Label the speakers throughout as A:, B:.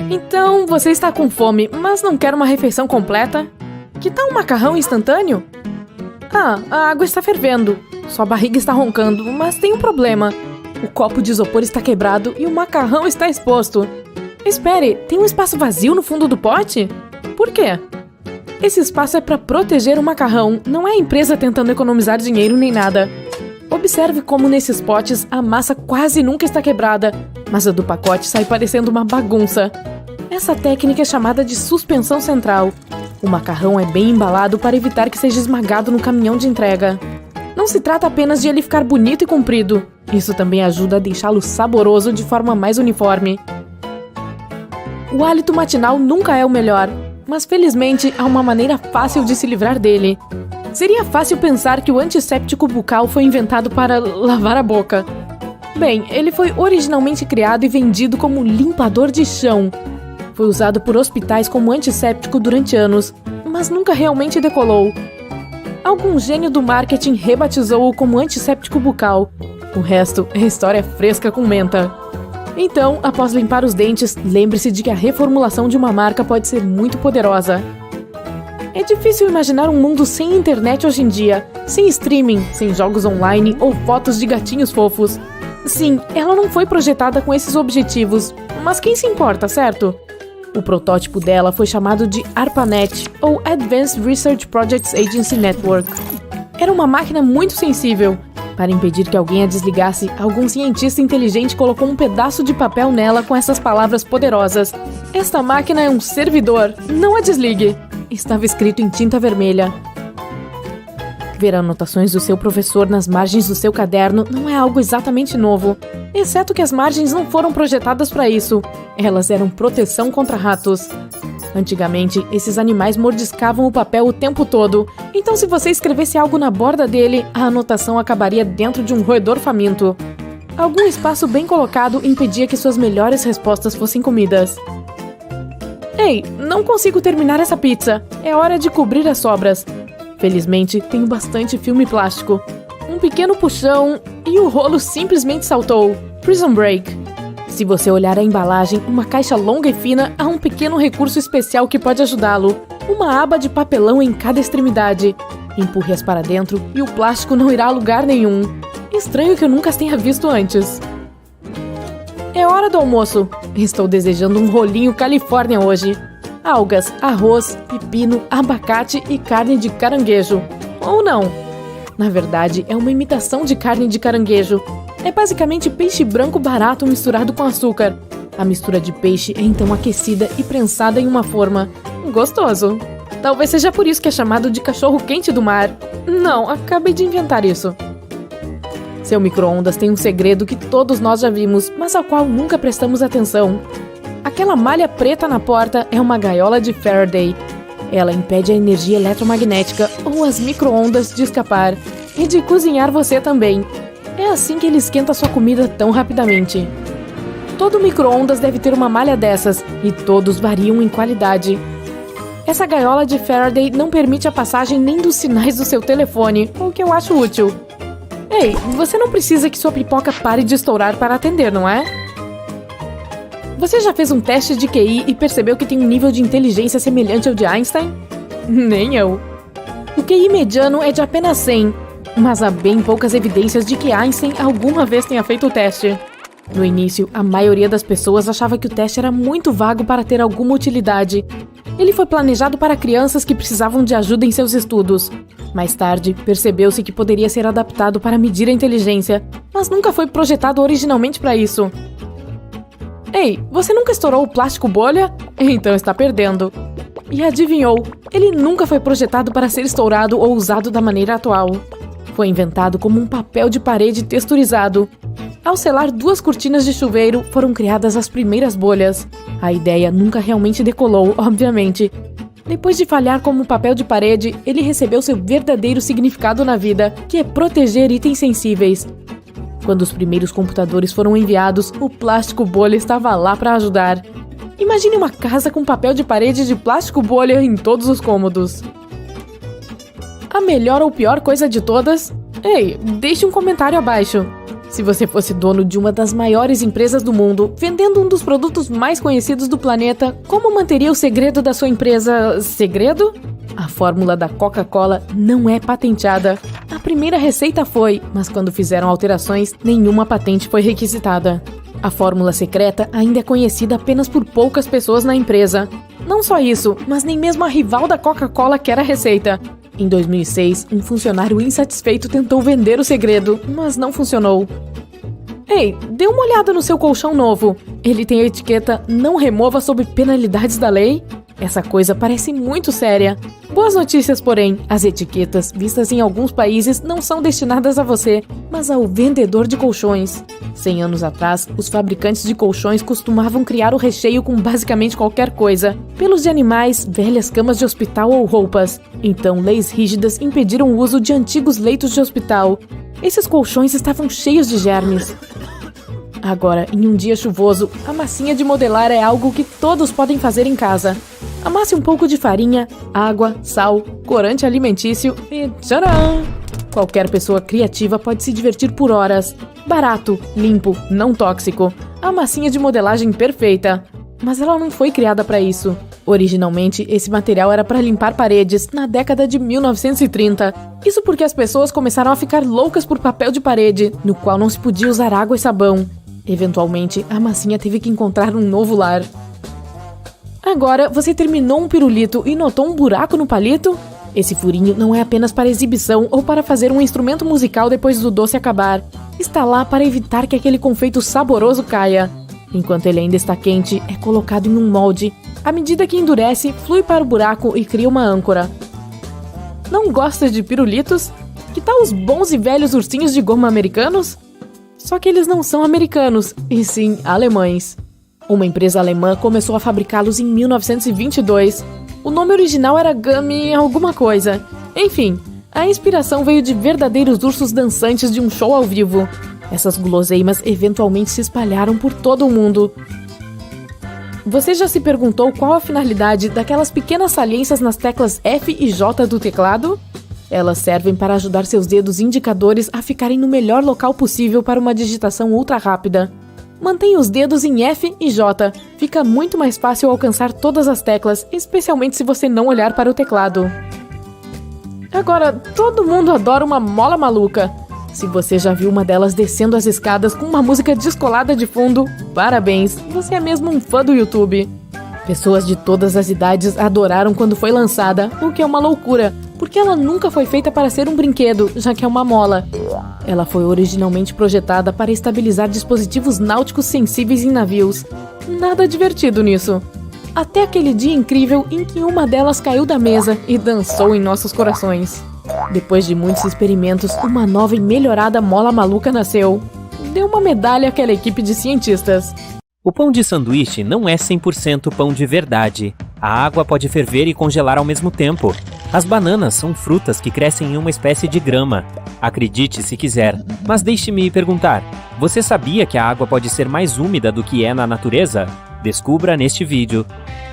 A: Então, você está com fome, mas não quer uma refeição completa? Que tal um macarrão instantâneo? Ah, a água está fervendo. Sua barriga está roncando, mas tem um problema. O copo de isopor está quebrado e o macarrão está exposto. Espere, tem um espaço vazio no fundo do pote? Por quê? Esse espaço é para proteger o macarrão, não é a empresa tentando economizar dinheiro nem nada. Observe como nesses potes a massa quase nunca está quebrada, mas a do pacote sai parecendo uma bagunça. Essa técnica é chamada de suspensão central. O macarrão é bem embalado para evitar que seja esmagado no caminhão de entrega. Não se trata apenas de ele ficar bonito e comprido. Isso também ajuda a deixá-lo saboroso de forma mais uniforme. O hálito matinal nunca é o melhor, mas felizmente há uma maneira fácil de se livrar dele. Seria fácil pensar que o antisséptico bucal foi inventado para lavar a boca. Bem, ele foi originalmente criado e vendido como limpador de chão. Foi usado por hospitais como antisséptico durante anos, mas nunca realmente decolou. Algum gênio do marketing rebatizou-o como antisséptico bucal. O resto é história fresca com menta. Então, após limpar os dentes, lembre-se de que a reformulação de uma marca pode ser muito poderosa. É difícil imaginar um mundo sem internet hoje em dia, sem streaming, sem jogos online ou fotos de gatinhos fofos. Sim, ela não foi projetada com esses objetivos, mas quem se importa, certo? O protótipo dela foi chamado de ARPANET, ou Advanced Research Projects Agency Network. Era uma máquina muito sensível. Para impedir que alguém a desligasse, algum cientista inteligente colocou um pedaço de papel nela com essas palavras poderosas. Esta máquina é um servidor, não a desligue. Estava escrito em tinta vermelha. Ver anotações do seu professor nas margens do seu caderno não é algo exatamente novo, exceto que as margens não foram projetadas para isso. Elas eram proteção contra ratos. Antigamente, esses animais mordiscavam o papel o tempo todo, então se você escrevesse algo na borda dele, a anotação acabaria dentro de um roedor faminto. Algum espaço bem colocado impedia que suas melhores respostas fossem comidas. Ei, não consigo terminar essa pizza. É hora de cobrir as sobras. Felizmente, tenho bastante filme plástico. Um pequeno puxão e o rolo simplesmente saltou. Prison Break. Se você olhar a embalagem, uma caixa longa e fina, há um pequeno recurso especial que pode ajudá-lo. Uma aba de papelão em cada extremidade. Empurre-as para dentro e o plástico não irá a lugar nenhum. Estranho que eu nunca as tenha visto antes. É hora do almoço. Estou desejando um rolinho Califórnia hoje. Algas, arroz, pepino, abacate e carne de caranguejo. Ou não. Na verdade, é uma imitação de carne de caranguejo. É basicamente peixe branco barato misturado com açúcar. A mistura de peixe é então aquecida e prensada em uma forma. Gostoso. Talvez seja por isso que é chamado de cachorro quente do mar. Não, acabei de inventar isso. Seu micro-ondas tem um segredo que todos nós já vimos, mas ao qual nunca prestamos atenção. Aquela malha preta na porta é uma gaiola de Faraday. Ela impede a energia eletromagnética ou as micro-ondas de escapar e de cozinhar você também. É assim que ele esquenta sua comida tão rapidamente. Todo micro-ondas deve ter uma malha dessas, e todos variam em qualidade. Essa gaiola de Faraday não permite a passagem nem dos sinais do seu telefone, o que eu acho útil. Ei, você não precisa que sua pipoca pare de estourar para atender, não é? Você já fez um teste de QI e percebeu que tem um nível de inteligência semelhante ao de Einstein? Nem eu. O QI mediano é de apenas 100, mas há bem poucas evidências de que Einstein alguma vez tenha feito o teste. No início, a maioria das pessoas achava que o teste era muito vago para ter alguma utilidade. Ele foi planejado para crianças que precisavam de ajuda em seus estudos. Mais tarde, percebeu-se que poderia ser adaptado para medir a inteligência, mas nunca foi projetado originalmente para isso. Ei, você nunca estourou o plástico bolha? Então está perdendo. E adivinhou, ele nunca foi projetado para ser estourado ou usado da maneira atual. Foi inventado como um papel de parede texturizado. Ao selar 2 cortinas de chuveiro, foram criadas as primeiras bolhas. A ideia nunca realmente decolou, obviamente. Depois de falhar como papel de parede, ele recebeu seu verdadeiro significado na vida, que é proteger itens sensíveis. Quando os primeiros computadores foram enviados, o plástico bolha estava lá para ajudar. Imagine uma casa com papel de parede de plástico bolha em todos os cômodos. A melhor ou pior coisa de todas? Ei, deixe um comentário abaixo. Se você fosse dono de uma das maiores empresas do mundo, vendendo um dos produtos mais conhecidos do planeta, como manteria o segredo da sua empresa segredo? A fórmula da Coca-Cola não é patenteada. A primeira receita foi, mas quando fizeram alterações, nenhuma patente foi requisitada. A fórmula secreta ainda é conhecida apenas por poucas pessoas na empresa. Não só isso, mas nem mesmo a rival da Coca-Cola quer a receita. Em 2006, um funcionário insatisfeito tentou vender o segredo, mas não funcionou. Ei, dê uma olhada no seu colchão novo. Ele tem a etiqueta "Não remova sob penalidades da lei"? Essa coisa parece muito séria. Boas notícias, porém, as etiquetas, vistas em alguns países, não são destinadas a você, mas ao vendedor de colchões. 100 anos atrás, os fabricantes de colchões costumavam criar o recheio com basicamente qualquer coisa: pelos de animais, velhas camas de hospital ou roupas. Então, leis rígidas impediram o uso de antigos leitos de hospital. Esses colchões estavam cheios de germes. Agora, em um dia chuvoso, a massinha de modelar é algo que todos podem fazer em casa. Amasse um pouco de farinha, água, sal, corante alimentício e tcharam! Qualquer pessoa criativa pode se divertir por horas. Barato, limpo, não tóxico. A massinha de modelagem perfeita. Mas ela não foi criada para isso. Originalmente, esse material era para limpar paredes na década de 1930. Isso porque as pessoas começaram a ficar loucas por papel de parede, no qual não se podia usar água e sabão. Eventualmente, a massinha teve que encontrar um novo lar. Agora, você terminou um pirulito e notou um buraco no palito? Esse furinho não é apenas para exibição ou para fazer um instrumento musical depois do doce acabar. Está lá para evitar que aquele confeito saboroso caia. Enquanto ele ainda está quente, é colocado em um molde. À medida que endurece, flui para o buraco e cria uma âncora. Não gosta de pirulitos? Que tal os bons e velhos ursinhos de goma americanos? Só que eles não são americanos, e sim alemães. Uma empresa alemã começou a fabricá-los em 1922. O nome original era Gummy alguma coisa. Enfim, a inspiração veio de verdadeiros ursos dançantes de um show ao vivo. Essas guloseimas eventualmente se espalharam por todo o mundo. Você já se perguntou qual a finalidade daquelas pequenas saliências nas teclas F e J do teclado? Elas servem para ajudar seus dedos indicadores a ficarem no melhor local possível para uma digitação ultra rápida. Mantenha os dedos em F e J. Fica muito mais fácil alcançar todas as teclas, especialmente se você não olhar para o teclado. Agora, todo mundo adora uma mola maluca. Se você já viu uma delas descendo as escadas com uma música descolada de fundo, parabéns, você é mesmo um fã do YouTube. Pessoas de todas as idades adoraram quando foi lançada, o que é uma loucura, porque ela nunca foi feita para ser um brinquedo, já que é uma mola. Ela foi originalmente projetada para estabilizar dispositivos náuticos sensíveis em navios. Nada divertido nisso. Até aquele dia incrível em que uma delas caiu da mesa e dançou em nossos corações. Depois de muitos experimentos, uma nova e melhorada mola maluca nasceu. Deu uma medalha àquela equipe de cientistas.
B: O pão de sanduíche não é 100% pão de verdade. A água pode ferver e congelar ao mesmo tempo. As bananas são frutas que crescem em uma espécie de grama. Acredite se quiser, mas deixe-me perguntar: você sabia que a água pode ser mais úmida do que é na natureza? Descubra neste vídeo.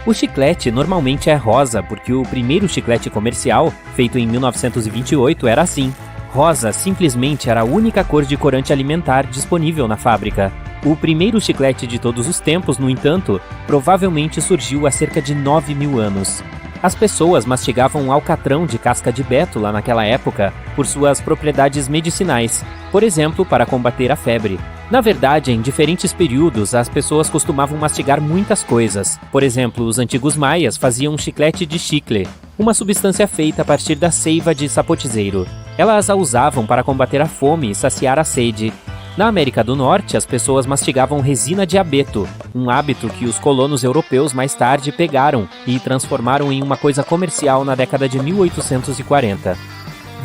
B: O chiclete normalmente é rosa porque o primeiro chiclete comercial, feito em 1928, era assim. Rosa simplesmente era a única cor de corante alimentar disponível na fábrica. O primeiro chiclete de todos os tempos, no entanto, provavelmente surgiu há cerca de 9.000 anos. As pessoas mastigavam alcatrão de casca de bétula naquela época por suas propriedades medicinais, por exemplo, para combater a febre. Na verdade, em diferentes períodos, as pessoas costumavam mastigar muitas coisas. Por exemplo, os antigos maias faziam chiclete de chicle, uma substância feita a partir da seiva de sapotizeiro. Elas a usavam para combater a fome e saciar a sede. Na América do Norte, as pessoas mastigavam resina de abeto, um hábito que os colonos europeus mais tarde pegaram e transformaram em uma coisa comercial na década de 1840.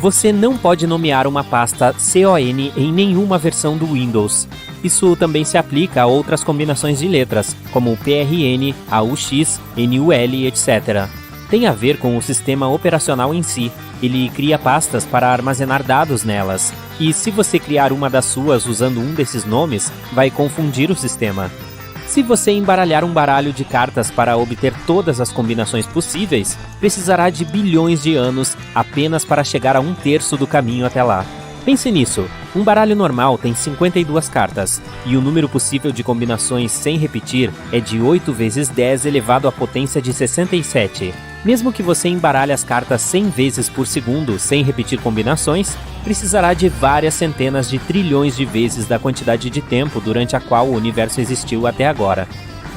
B: Você não pode nomear uma pasta CON em nenhuma versão do Windows. Isso também se aplica a outras combinações de letras, como PRN, AUX, NUL, etc. Tem a ver com o sistema operacional em si. Ele cria pastas para armazenar dados nelas. E se você criar uma das suas usando um desses nomes, vai confundir o sistema. Se você embaralhar um baralho de cartas para obter todas as combinações possíveis, precisará de bilhões de anos apenas para chegar a 1/3 do caminho até lá. Pense nisso, um baralho normal tem 52 cartas, e o número possível de combinações sem repetir é de 8 vezes 10 elevado à potência de 67. Mesmo que você embaralhe as cartas 100 vezes por segundo sem repetir combinações, precisará de várias centenas de trilhões de vezes da quantidade de tempo durante a qual o universo existiu até agora.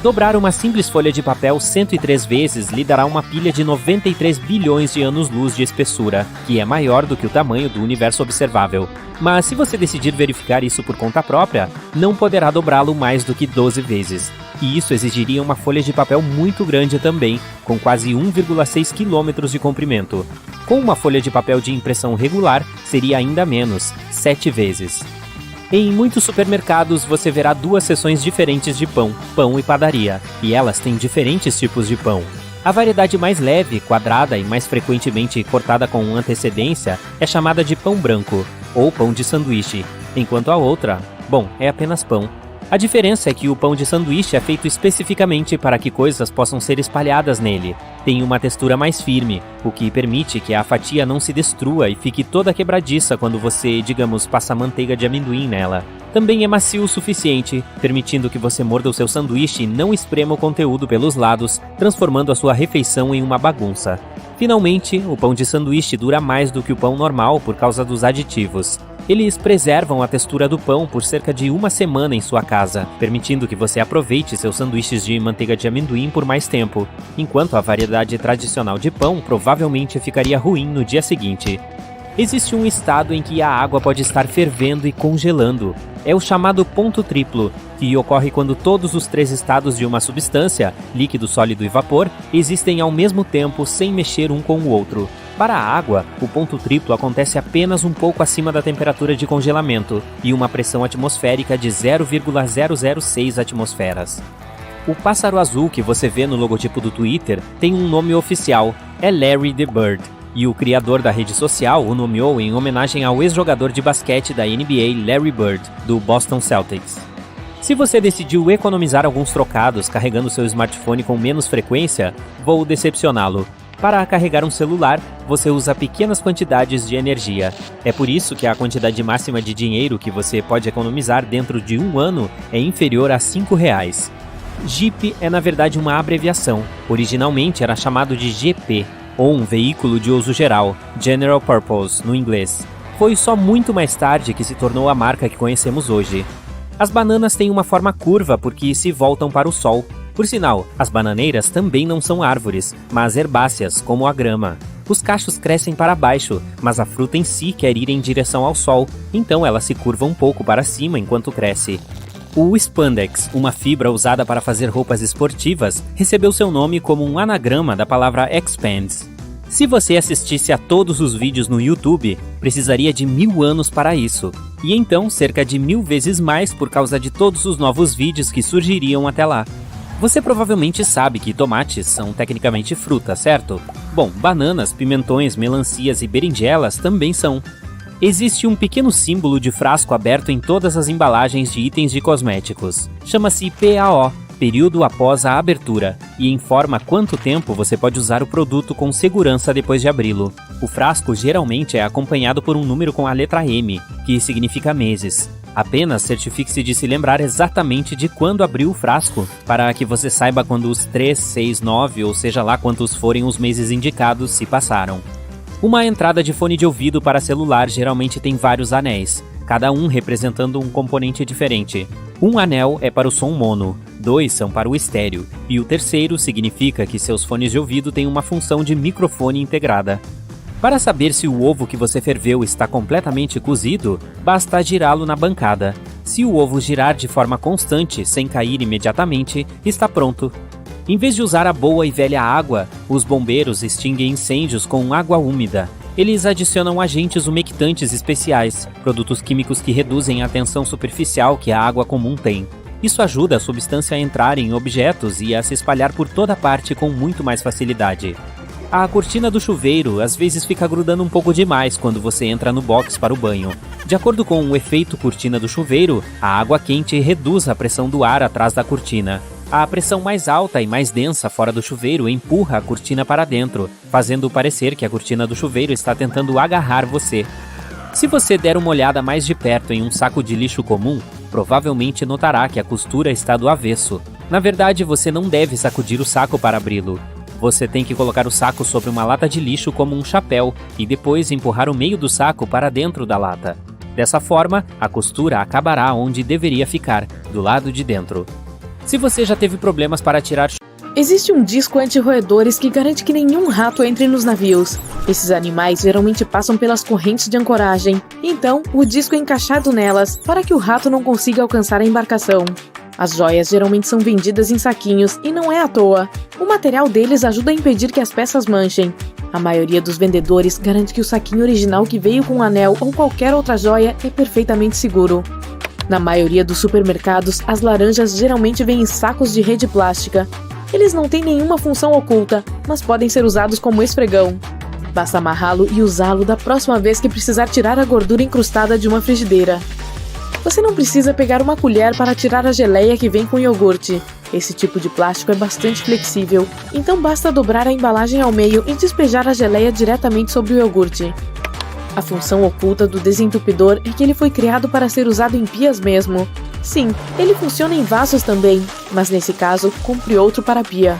B: Dobrar uma simples folha de papel 103 vezes lhe dará uma pilha de 93 bilhões de anos-luz de espessura, que é maior do que o tamanho do universo observável. Mas se você decidir verificar isso por conta própria, não poderá dobrá-lo mais do que 12 vezes. E isso exigiria uma folha de papel muito grande também, com quase 1,6 km de comprimento. Com uma folha de papel de impressão regular, seria ainda menos, 7 vezes. Em muitos supermercados você verá duas seções diferentes de pão, pão e padaria, e elas têm diferentes tipos de pão. A variedade mais leve, quadrada e mais frequentemente cortada com antecedência é chamada de pão branco, ou pão de sanduíche, enquanto a outra, é apenas pão. A diferença é que o pão de sanduíche é feito especificamente para que coisas possam ser espalhadas nele. Tem uma textura mais firme, o que permite que a fatia não se destrua e fique toda quebradiça quando você, digamos, passa manteiga de amendoim nela. Também é macio o suficiente, permitindo que você morda o seu sanduíche e não esprema o conteúdo pelos lados, transformando a sua refeição em uma bagunça. Finalmente, o pão de sanduíche dura mais do que o pão normal por causa dos aditivos. Eles preservam a textura do pão por cerca de uma semana em sua casa, permitindo que você aproveite seus sanduíches de manteiga de amendoim por mais tempo, enquanto a variedade tradicional de pão provavelmente ficaria ruim no dia seguinte. Existe um estado em que a água pode estar fervendo e congelando. É o chamado ponto triplo, que ocorre quando todos os 3 estados de uma substância, líquido, sólido e vapor, existem ao mesmo tempo sem mexer um com o outro. Para a água, o ponto triplo acontece apenas um pouco acima da temperatura de congelamento e uma pressão atmosférica de 0,006 atmosferas. O pássaro azul que você vê no logotipo do Twitter tem um nome oficial, é Larry the Bird, e o criador da rede social o nomeou em homenagem ao ex-jogador de basquete da NBA Larry Bird, do Boston Celtics. Se você decidiu economizar alguns trocados carregando seu smartphone com menos frequência, vou decepcioná-lo. Para carregar um celular, você usa pequenas quantidades de energia. É por isso que a quantidade máxima de dinheiro que você pode economizar dentro de um ano é inferior a R$5. Jeep é na verdade uma abreviação. Originalmente era chamado de GP, ou um veículo de uso geral, General Purpose, no inglês. Foi só muito mais tarde que se tornou a marca que conhecemos hoje. As bananas têm uma forma curva porque se voltam para o sol. Por sinal, as bananeiras também não são árvores, mas herbáceas, como a grama. Os cachos crescem para baixo, mas a fruta em si quer ir em direção ao sol, então ela se curva um pouco para cima enquanto cresce. O spandex, uma fibra usada para fazer roupas esportivas, recebeu seu nome como um anagrama da palavra expands. Se você assistisse a todos os vídeos no YouTube, precisaria de 1000 anos para isso, e então cerca de 1000 vezes mais por causa de todos os novos vídeos que surgiriam até lá. Você provavelmente sabe que tomates são tecnicamente fruta, certo? Bom, bananas, pimentões, melancias e berinjelas também são. Existe um pequeno símbolo de frasco aberto em todas as embalagens de itens de cosméticos. Chama-se PAO, período após a abertura, e informa quanto tempo você pode usar o produto com segurança depois de abri-lo. O frasco geralmente é acompanhado por um número com a letra M, que significa meses. Apenas certifique-se de se lembrar exatamente de quando abriu o frasco, para que você saiba quando os 3, 6, 9 ou seja lá quantos forem os meses indicados se passaram. Uma entrada de fone de ouvido para celular geralmente tem vários anéis, cada um representando um componente diferente. Um anel é para o som mono, 2 são para o estéreo, e o terceiro significa que seus fones de ouvido têm uma função de microfone integrada. Para saber se o ovo que você ferveu está completamente cozido, basta girá-lo na bancada. Se o ovo girar de forma constante, sem cair imediatamente, está pronto. Em vez de usar a boa e velha água, os bombeiros extinguem incêndios com água úmida. Eles adicionam agentes umectantes especiais, produtos químicos que reduzem a tensão superficial que a água comum tem. Isso ajuda a substância a entrar em objetos e a se espalhar por toda parte com muito mais facilidade. A cortina do chuveiro às vezes fica grudando um pouco demais quando você entra no box para o banho. De acordo com o efeito cortina do chuveiro, a água quente reduz a pressão do ar atrás da cortina. A pressão mais alta e mais densa fora do chuveiro empurra a cortina para dentro, fazendo parecer que a cortina do chuveiro está tentando agarrar você. Se você der uma olhada mais de perto em um saco de lixo comum, provavelmente notará que a costura está do avesso. Na verdade, você não deve sacudir o saco para abri-lo. Você tem que colocar o saco sobre uma lata de lixo como um chapéu e depois empurrar o meio do saco para dentro da lata. Dessa forma, a costura acabará onde deveria ficar, do lado de dentro. Se você já teve problemas para tirar...
A: Existe um disco anti-roedores que garante que nenhum rato entre nos navios. Esses animais geralmente passam pelas correntes de ancoragem, então o disco é encaixado nelas para que o rato não consiga alcançar a embarcação. As joias geralmente são vendidas em saquinhos e não é à toa. O material deles ajuda a impedir que as peças manchem. A maioria dos vendedores garante que o saquinho original que veio com um anel ou qualquer outra joia é perfeitamente seguro. Na maioria dos supermercados, as laranjas geralmente vêm em sacos de rede plástica. Eles não têm nenhuma função oculta, mas podem ser usados como esfregão. Basta amarrá-lo e usá-lo da próxima vez que precisar tirar a gordura incrustada de uma frigideira. Você não precisa pegar uma colher para tirar a geleia que vem com iogurte. Esse tipo de plástico é bastante flexível, então basta dobrar a embalagem ao meio e despejar a geleia diretamente sobre o iogurte. A função oculta do desentupidor é que ele foi criado para ser usado em pias mesmo. Sim, ele funciona em vasos também, mas nesse caso, cumpre outro para a pia.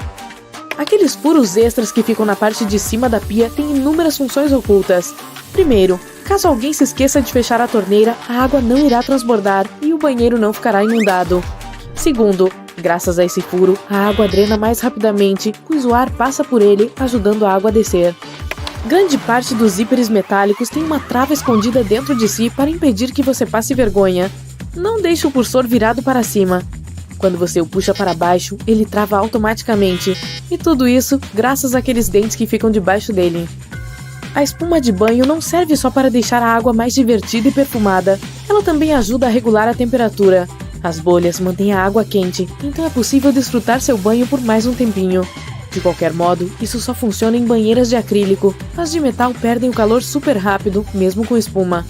A: Aqueles furos extras que ficam na parte de cima da pia têm inúmeras funções ocultas. Primeiro, caso alguém se esqueça de fechar a torneira, a água não irá transbordar e o banheiro não ficará inundado. Segundo, graças a esse furo, a água drena mais rapidamente, pois o ar passa por ele, ajudando a água a descer. Grande parte dos zíperes metálicos tem uma trava escondida dentro de si para impedir que você passe vergonha. Não deixe o cursor virado para cima. Quando você o puxa para baixo, ele trava automaticamente. E tudo isso graças àqueles dentes que ficam debaixo dele. A espuma de banho não serve só para deixar a água mais divertida e perfumada. Ela também ajuda a regular a temperatura. As bolhas mantêm a água quente, então é possível desfrutar seu banho por mais um tempinho. De qualquer modo, isso só funciona em banheiras de acrílico. As de metal perdem o calor super rápido, mesmo com espuma.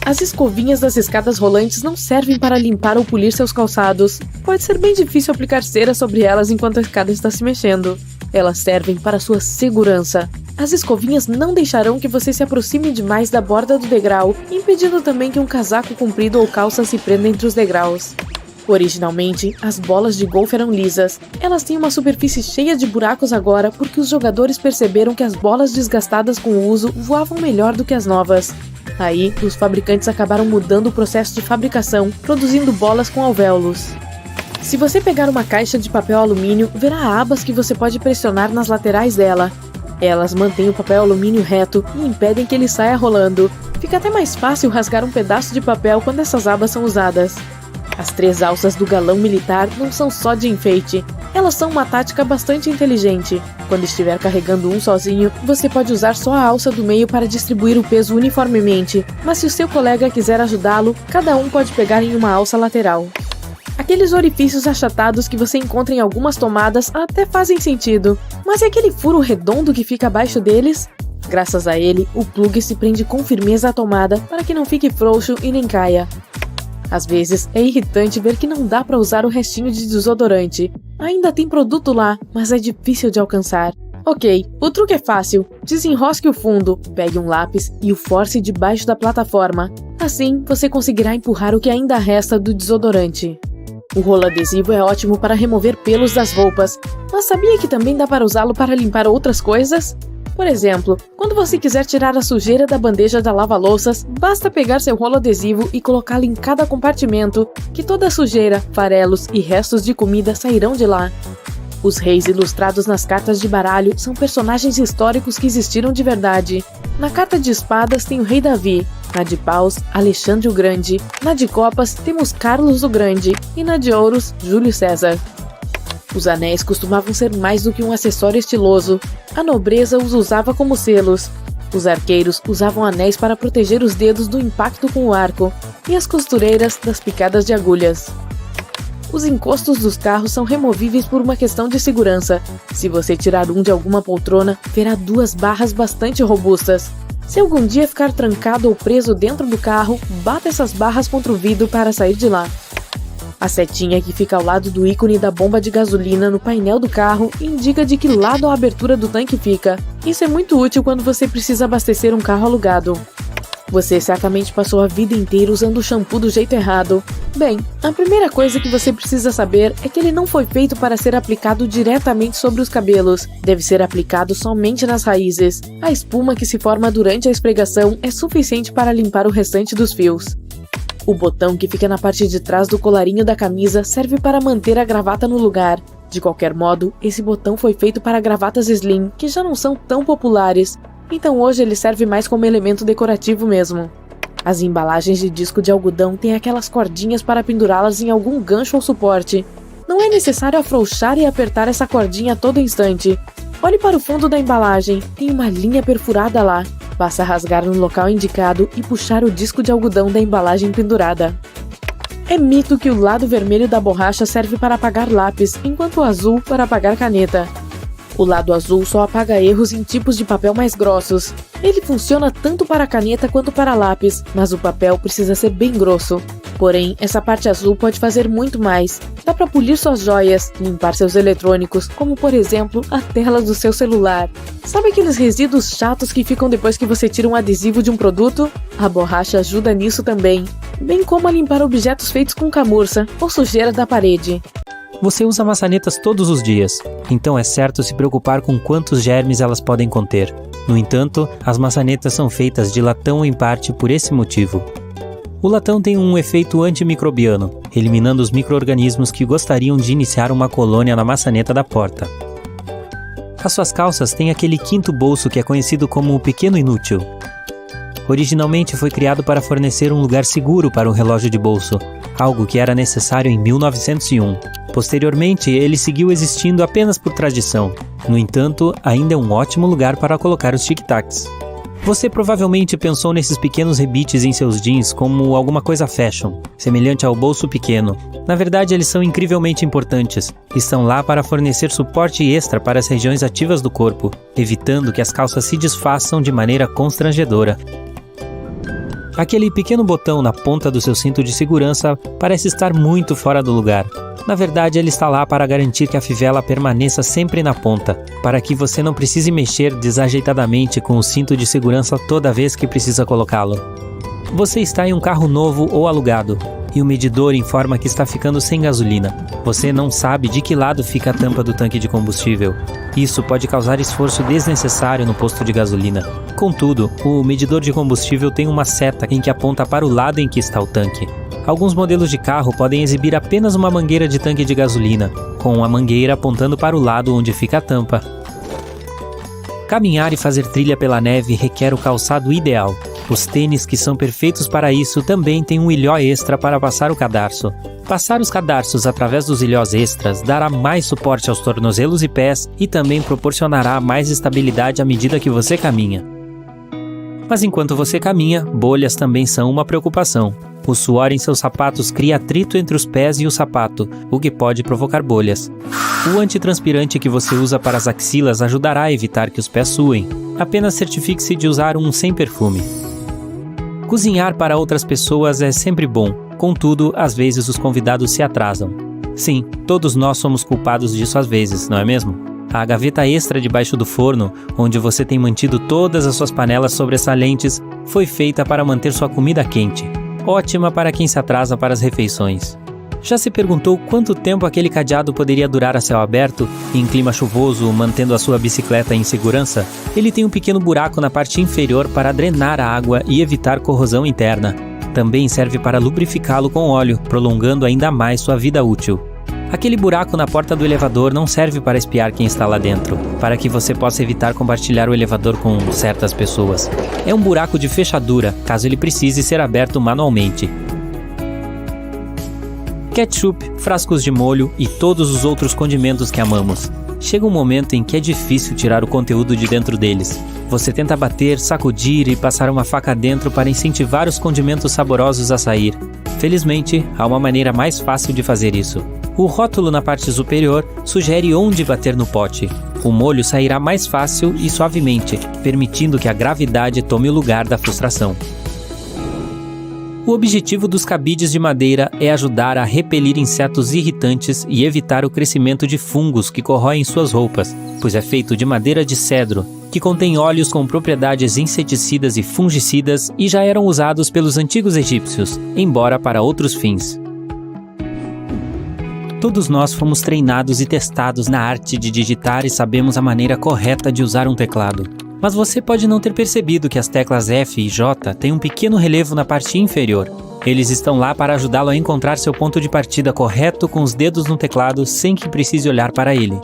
A: As escovinhas das escadas rolantes não servem para limpar ou polir seus calçados. Pode ser bem difícil aplicar cera sobre elas enquanto a escada está se mexendo. Elas servem para sua segurança. As escovinhas não deixarão que você se aproxime demais da borda do degrau, impedindo também que um casaco comprido ou calça se prenda entre os degraus. Originalmente, as bolas de golfe eram lisas. Elas têm uma superfície cheia de buracos agora porque os jogadores perceberam que as bolas desgastadas com o uso voavam melhor do que as novas. Aí, os fabricantes acabaram mudando o processo de fabricação, produzindo bolas com alvéolos. Se você pegar uma caixa de papel alumínio, verá abas que você pode pressionar nas laterais dela. Elas mantêm o papel alumínio reto e impedem que ele saia rolando. Fica até mais fácil rasgar um pedaço de papel quando essas abas são usadas. As 3 alças do galão militar não são só de enfeite, elas são uma tática bastante inteligente. Quando estiver carregando um sozinho, você pode usar só a alça do meio para distribuir o peso uniformemente, mas se o seu colega quiser ajudá-lo, cada um pode pegar em uma alça lateral. Aqueles orifícios achatados que você encontra em algumas tomadas até fazem sentido, mas é aquele furo redondo que fica abaixo deles? Graças a ele, o plug se prende com firmeza à tomada para que não fique frouxo e nem caia. Às vezes, é irritante ver que não dá para usar o restinho de desodorante. Ainda tem produto lá, mas é difícil de alcançar. Ok, o truque é fácil. Desenrosque o fundo, pegue um lápis e o force debaixo da plataforma. Assim, você conseguirá empurrar o que ainda resta do desodorante. O rolo adesivo é ótimo para remover pelos das roupas, mas sabia que também dá para usá-lo para limpar outras coisas? Por exemplo, quando você quiser tirar a sujeira da bandeja da lava-louças, basta pegar seu rolo adesivo e colocá-lo em cada compartimento, que toda a sujeira, farelos e restos de comida sairão de lá. Os reis ilustrados nas cartas de baralho são personagens históricos que existiram de verdade. Na carta de espadas tem o rei Davi, na de paus, Alexandre o Grande, na de copas temos Carlos o Grande e na de ouros, Júlio César. Os anéis costumavam ser mais do que um acessório estiloso. A nobreza os usava como selos. Os arqueiros usavam anéis para proteger os dedos do impacto com o arco, e as costureiras das picadas de agulhas. Os encostos dos carros são removíveis por uma questão de segurança. Se você tirar um de alguma poltrona, verá 2 barras bastante robustas. Se algum dia ficar trancado ou preso dentro do carro, bata essas barras contra o vidro para sair de lá. A setinha que fica ao lado do ícone da bomba de gasolina no painel do carro indica de que lado a abertura do tanque fica. Isso é muito útil quando você precisa abastecer um carro alugado. Você certamente passou a vida inteira usando o shampoo do jeito errado. Bem, a primeira coisa que você precisa saber é que ele não foi feito para ser aplicado diretamente sobre os cabelos. Deve ser aplicado somente nas raízes. A espuma que se forma durante a esfregação é suficiente para limpar o restante dos fios. O botão que fica na parte de trás do colarinho da camisa serve para manter a gravata no lugar. De qualquer modo, esse botão foi feito para gravatas slim, que já não são tão populares. Então hoje ele serve mais como elemento decorativo mesmo. As embalagens de disco de algodão têm aquelas cordinhas para pendurá-las em algum gancho ou suporte. Não é necessário afrouxar e apertar essa cordinha a todo instante. Olhe para o fundo da embalagem, tem uma linha perfurada lá. Basta rasgar no local indicado e puxar o disco de algodão da embalagem pendurada. É mito que o lado vermelho da borracha serve para apagar lápis, enquanto o azul para apagar caneta. O lado azul só apaga erros em tipos de papel mais grossos. Ele funciona tanto para caneta quanto para lápis, mas o papel precisa ser bem grosso. Porém, essa parte azul pode fazer muito mais. Dá para polir suas joias, limpar seus eletrônicos, como por exemplo, a tela do seu celular. Sabe aqueles resíduos chatos que ficam depois que você tira um adesivo de um produto? A borracha ajuda nisso também, bem como a limpar objetos feitos com camurça ou sujeira da parede.
B: Você usa maçanetas todos os dias, então é certo se preocupar com quantos germes elas podem conter. No entanto, as maçanetas são feitas de latão em parte por esse motivo. O latão tem um efeito antimicrobiano, eliminando os micro-organismos que gostariam de iniciar uma colônia na maçaneta da porta. As suas calças têm aquele quinto bolso que é conhecido como o pequeno inútil. Originalmente foi criado para fornecer um lugar seguro para o relógio de bolso, algo que era necessário em 1901. Posteriormente, ele seguiu existindo apenas por tradição. No entanto, ainda é um ótimo lugar para colocar os tic-tacs. Você provavelmente pensou nesses pequenos rebites em seus jeans como alguma coisa fashion, semelhante ao bolso pequeno. Na verdade, eles são incrivelmente importantes. Estão lá para fornecer suporte extra para as regiões ativas do corpo, evitando que as calças se desfaçam de maneira constrangedora. Aquele pequeno botão na ponta do seu cinto de segurança parece estar muito fora do lugar. Na verdade, ele está lá para garantir que a fivela permaneça sempre na ponta, para que você não precise mexer desajeitadamente com o cinto de segurança toda vez que precisa colocá-lo. Você está em um carro novo ou alugado, e o medidor informa que está ficando sem gasolina. Você não sabe de que lado fica a tampa do tanque de combustível. Isso pode causar esforço desnecessário no posto de gasolina. Contudo, o medidor de combustível tem uma seta em que aponta para o lado em que está o tanque. Alguns modelos de carro podem exibir apenas uma mangueira de tanque de gasolina, com a mangueira apontando para o lado onde fica a tampa. Caminhar e fazer trilha pela neve requer o calçado ideal. Os tênis que são perfeitos para isso também têm um ilhó extra para passar o cadarço. Passar os cadarços através dos ilhós extras dará mais suporte aos tornozelos e pés e também proporcionará mais estabilidade à medida que você caminha. Mas enquanto você caminha, bolhas também são uma preocupação. O suor em seus sapatos cria atrito entre os pés e o sapato, o que pode provocar bolhas. O antitranspirante que você usa para as axilas ajudará a evitar que os pés suem. Apenas certifique-se de usar um sem perfume. Cozinhar para outras pessoas é sempre bom, contudo, às vezes os convidados se atrasam. Sim, todos nós somos culpados disso às vezes, não é mesmo? A gaveta extra debaixo do forno, onde você tem mantido todas as suas panelas sobressalentes, foi feita para manter sua comida quente. Ótima para quem se atrasa para as refeições. Já se perguntou quanto tempo aquele cadeado poderia durar a céu aberto, em clima chuvoso, mantendo a sua bicicleta em segurança? Ele tem um pequeno buraco na parte inferior para drenar a água e evitar corrosão interna. Também serve para lubrificá-lo com óleo, prolongando ainda mais sua vida útil. Aquele buraco na porta do elevador não serve para espiar quem está lá dentro, para que você possa evitar compartilhar o elevador com certas pessoas. É um buraco de fechadura, caso ele precise ser aberto manualmente. Ketchup, frascos de molho e todos os outros condimentos que amamos. Chega um momento em que é difícil tirar o conteúdo de dentro deles. Você tenta bater, sacudir e passar uma faca dentro para incentivar os condimentos saborosos a sair. Felizmente, há uma maneira mais fácil de fazer isso. O rótulo na parte superior sugere onde bater no pote. O molho sairá mais fácil e suavemente, permitindo que a gravidade tome o lugar da frustração. O objetivo dos cabides de madeira é ajudar a repelir insetos irritantes e evitar o crescimento de fungos que corroem suas roupas, pois é feito de madeira de cedro, que contém óleos com propriedades inseticidas e fungicidas e já eram usados pelos antigos egípcios, embora para outros fins. Todos nós fomos treinados e testados na arte de digitar e sabemos a maneira correta de usar um teclado. Mas você pode não ter percebido que as teclas F e J têm um pequeno relevo na parte inferior. Eles estão lá para ajudá-lo a encontrar seu ponto de partida correto com os dedos no teclado sem que precise olhar para ele.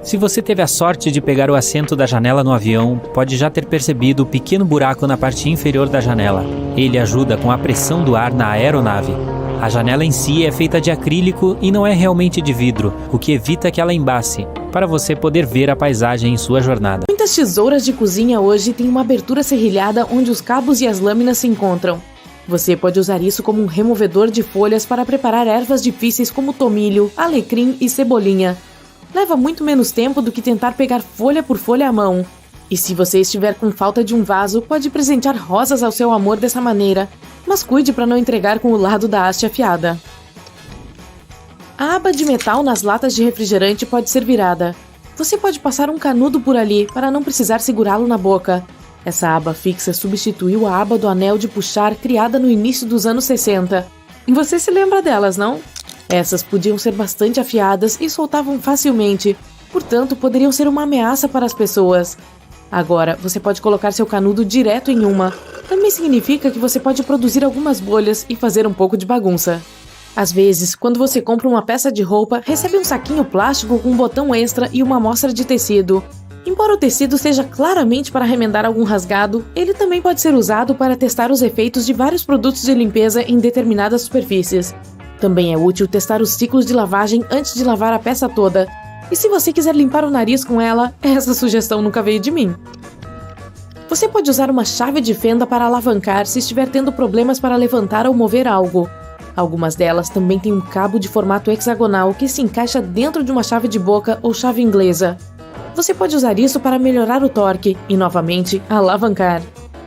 B: Se você teve a sorte de pegar o assento da janela no avião, pode já ter percebido o pequeno buraco na parte inferior da janela. Ele ajuda com a pressão do ar na aeronave. A janela em si é feita de acrílico e não é realmente de vidro, o que evita que ela embace, para você poder ver a paisagem em sua jornada.
A: Muitas tesouras de cozinha hoje têm uma abertura serrilhada onde os cabos e as lâminas se encontram. Você pode usar isso como um removedor de folhas para preparar ervas difíceis como tomilho, alecrim e cebolinha. Leva muito menos tempo do que tentar pegar folha por folha à mão. E se você estiver com falta de um vaso, pode presentear rosas ao seu amor dessa maneira, mas cuide para não entregar com o lado da haste afiada. A aba de metal nas latas de refrigerante pode ser virada. Você pode passar um canudo por ali para não precisar segurá-lo na boca. Essa aba fixa substituiu a aba do anel de puxar criada no início dos anos 60. Você se lembra delas, não? Essas podiam ser bastante afiadas e soltavam facilmente, portanto poderiam ser uma ameaça para as pessoas. Agora, você pode colocar seu canudo direto em uma. Também significa que você pode produzir algumas bolhas e fazer um pouco de bagunça. Às vezes, quando você compra uma peça de roupa, recebe um saquinho plástico com um botão extra e uma amostra de tecido. Embora o tecido seja claramente para remendar algum rasgado, ele também pode ser usado para testar os efeitos de vários produtos de limpeza em determinadas superfícies. Também é útil testar os ciclos de lavagem antes de lavar a peça toda. E se você quiser limpar o nariz com ela, essa sugestão nunca veio de mim. Você pode usar uma chave de fenda para alavancar se estiver tendo problemas para levantar ou mover algo. Algumas delas também têm um cabo de formato hexagonal que se encaixa dentro de uma chave de boca ou chave inglesa. Você pode usar isso para melhorar o torque e, novamente, alavancar.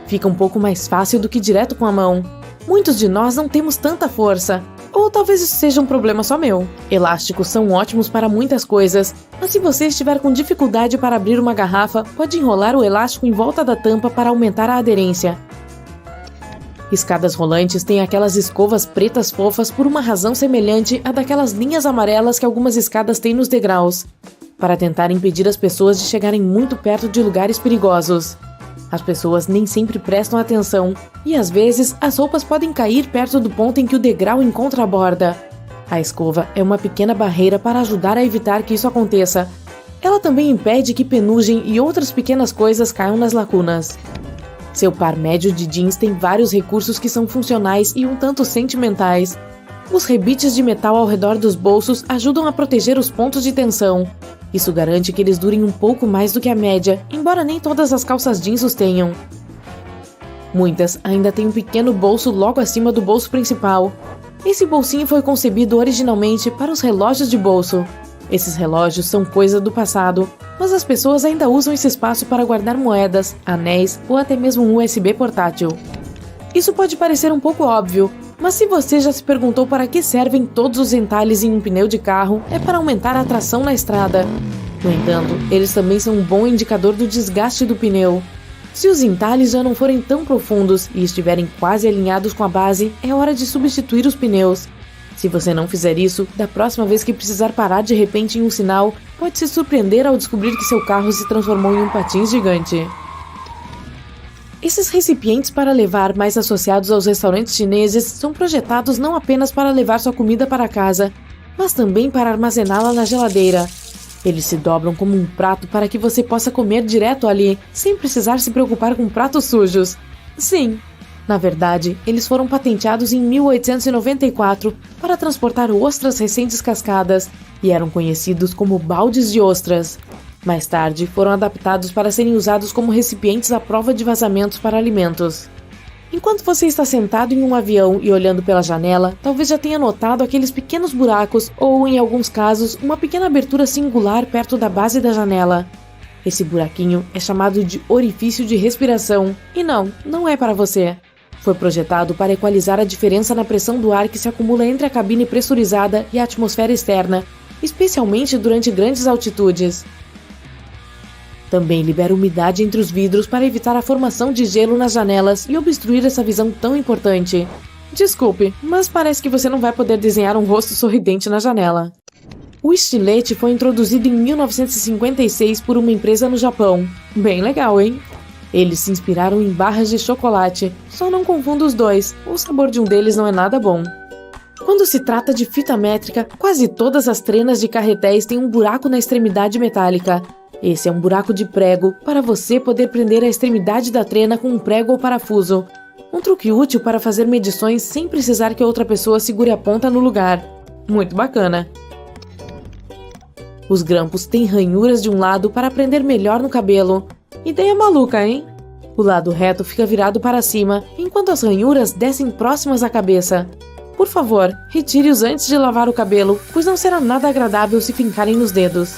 A: Fica um pouco mais fácil do que direto com a mão. Muitos de nós não temos tanta força. Ou talvez isso seja um problema só meu. Elásticos são ótimos para muitas coisas, mas se você estiver com dificuldade para abrir uma garrafa, pode enrolar o elástico em volta da tampa para aumentar a aderência. Escadas rolantes têm aquelas escovas pretas fofas por uma razão semelhante à daquelas linhas amarelas que algumas escadas têm nos degraus, para tentar impedir as pessoas de chegarem muito perto de lugares perigosos. As pessoas nem sempre prestam atenção, e às vezes as roupas podem cair perto do ponto em que o degrau encontra a borda. A escova é uma pequena barreira para ajudar a evitar que isso aconteça. Ela também impede que penugem e outras pequenas coisas caiam nas lacunas. Seu par médio de jeans tem vários recursos que são funcionais e um tanto sentimentais. Os rebites de metal ao redor dos bolsos ajudam a proteger os pontos de tensão. Isso garante que eles durem um pouco mais do que a média, embora nem todas as calças jeans os tenham. Muitas ainda têm um pequeno bolso logo acima do bolso principal. Esse bolsinho foi concebido originalmente para os relógios de bolso. Esses relógios são coisa do passado, mas as pessoas ainda usam esse espaço para guardar moedas, anéis ou até mesmo um USB portátil. Isso pode parecer um pouco óbvio, mas se você já se perguntou para que servem todos os entalhes em um pneu de carro, é para aumentar a tração na estrada. No entanto, eles também são um bom indicador do desgaste do pneu. Se os entalhes já não forem tão profundos e estiverem quase alinhados com a base, é hora de substituir os pneus. Se você não fizer isso, da próxima vez que precisar parar de repente em um sinal, pode se surpreender ao descobrir que seu carro se transformou em um patins gigante. Esses recipientes para levar, mais associados aos restaurantes chineses, são projetados não apenas para levar sua comida para casa, mas também para armazená-la na geladeira. Eles se dobram como um prato para que você possa comer direto ali, sem precisar se preocupar com pratos sujos. Sim, na verdade, eles foram patenteados em 1894 para transportar ostras recém-descascadas e eram conhecidos como baldes de ostras. Mais tarde, foram adaptados para serem usados como recipientes à prova de vazamentos para alimentos. Enquanto você está sentado em um avião e olhando pela janela, talvez já tenha notado aqueles pequenos buracos ou, em alguns casos, uma pequena abertura singular perto da base da janela. Esse buraquinho é chamado de orifício de respiração. E não é para você. Foi projetado para equalizar a diferença na pressão do ar que se acumula entre a cabine pressurizada e a atmosfera externa, especialmente durante grandes altitudes. Também libera umidade entre os vidros para evitar a formação de gelo nas janelas e obstruir essa visão tão importante. Desculpe, mas parece que você não vai poder desenhar um rosto sorridente na janela. O estilete foi introduzido em 1956 por uma empresa no Japão. Bem legal, hein? Eles se inspiraram em barras de chocolate, só não confunda os dois, o sabor de um deles não é nada bom. Quando se trata de fita métrica, quase todas as trenas de carretéis têm um buraco na extremidade metálica. Esse é um buraco de prego, para você poder prender a extremidade da trena com um prego ou parafuso. Um truque útil para fazer medições sem precisar que outra pessoa segure a ponta no lugar. Muito bacana. Os grampos têm ranhuras de um lado para prender melhor no cabelo. Ideia maluca, hein? O lado reto fica virado para cima, enquanto as ranhuras descem próximas à cabeça. Por favor, retire-os antes de lavar o cabelo, pois não será nada agradável se fincarem nos dedos.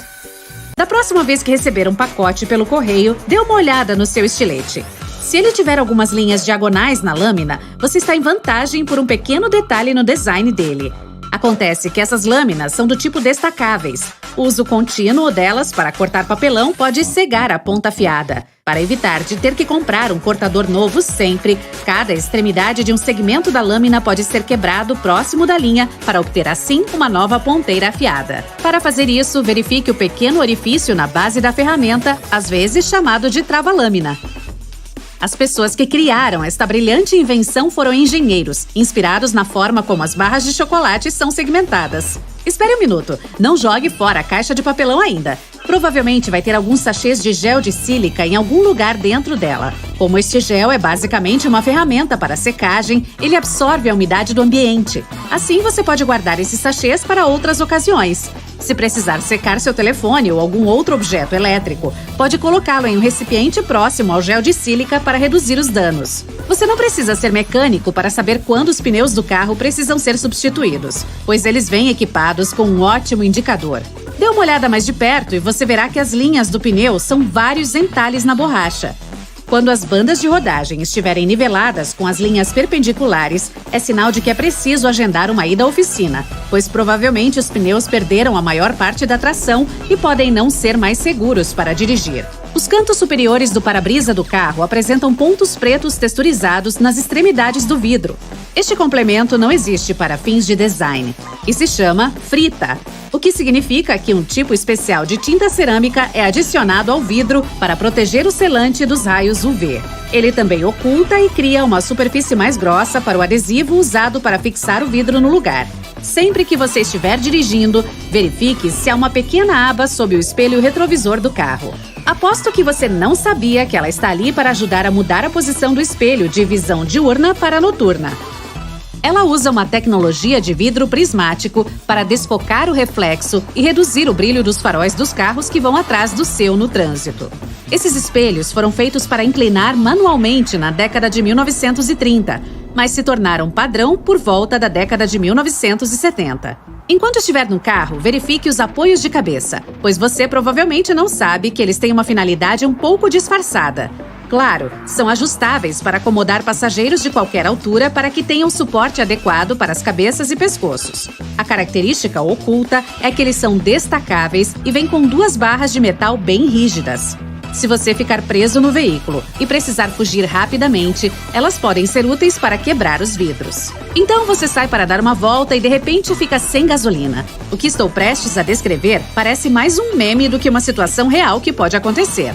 C: Da próxima vez que receber um pacote pelo correio, dê uma olhada no seu estilete. Se ele tiver algumas linhas diagonais na lâmina, você está em vantagem por um pequeno detalhe no design dele. Acontece que essas lâminas são do tipo destacáveis. O uso contínuo delas para cortar papelão pode cegar a ponta afiada. Para evitar de ter que comprar um cortador novo sempre, cada extremidade de um segmento da lâmina pode ser quebrado próximo da linha para obter assim uma nova ponteira afiada. Para fazer isso, verifique o pequeno orifício na base da ferramenta, às vezes chamado de trava-lâmina. As pessoas que criaram esta brilhante invenção foram engenheiros, inspirados na forma como as barras de chocolate são segmentadas. Espere um minuto, não jogue fora a caixa de papelão ainda. Provavelmente vai ter alguns sachês de gel de sílica em algum lugar dentro dela. Como este gel é basicamente uma ferramenta para secagem, ele absorve a umidade do ambiente. Assim, você pode guardar esses sachês para outras ocasiões. Se precisar secar seu telefone ou algum outro objeto elétrico, pode colocá-lo em um recipiente próximo ao gel de sílica para reduzir os danos. Você não precisa ser mecânico para saber quando os pneus do carro precisam ser substituídos, pois eles vêm equipados com um ótimo indicador. Dê uma olhada mais de perto e você verá que as linhas do pneu são vários entalhes na borracha. Quando as bandas de rodagem estiverem niveladas com as linhas perpendiculares, é sinal de que é preciso agendar uma ida à oficina, pois provavelmente os pneus perderam a maior parte da tração e podem não ser mais seguros para dirigir. Os cantos superiores do para-brisa do carro apresentam pontos pretos texturizados nas extremidades do vidro. Este complemento não existe para fins de design e se chama frita, o que significa que um tipo especial de tinta cerâmica é adicionado ao vidro para proteger o selante dos raios UV. Ele também oculta e cria uma superfície mais grossa para o adesivo usado para fixar o vidro no lugar. Sempre que você estiver dirigindo, verifique se há uma pequena aba sob o espelho retrovisor do carro. Aposto que você não sabia que ela está ali para ajudar a mudar a posição do espelho de visão diurna para noturna. Ela usa uma tecnologia de vidro prismático para desfocar o reflexo e reduzir o brilho dos faróis dos carros que vão atrás do seu no trânsito. Esses espelhos foram feitos para inclinar manualmente na década de 1930, mas se tornaram padrão por volta da década de 1970. Enquanto estiver no carro, verifique os apoios de cabeça, pois você provavelmente não sabe que eles têm uma finalidade um pouco disfarçada. Claro, são ajustáveis para acomodar passageiros de qualquer altura para que tenham suporte adequado para as cabeças e pescoços. A característica oculta é que eles são destacáveis e vêm com duas barras de metal bem rígidas. Se você ficar preso no veículo e precisar fugir rapidamente, elas podem ser úteis para quebrar os vidros. Então você sai para dar uma volta e de repente fica sem gasolina. O que estou prestes a descrever parece mais um meme do que uma situação real que pode acontecer.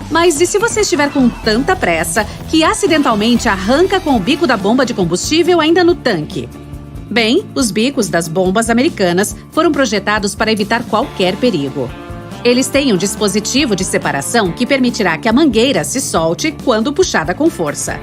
C: Mas e se você estiver com tanta pressa que acidentalmente arranca com o bico da bomba de combustível ainda no tanque? Bem, os bicos das bombas americanas foram projetados para evitar qualquer perigo. Eles têm um dispositivo de separação que permitirá que a mangueira se solte quando puxada com força.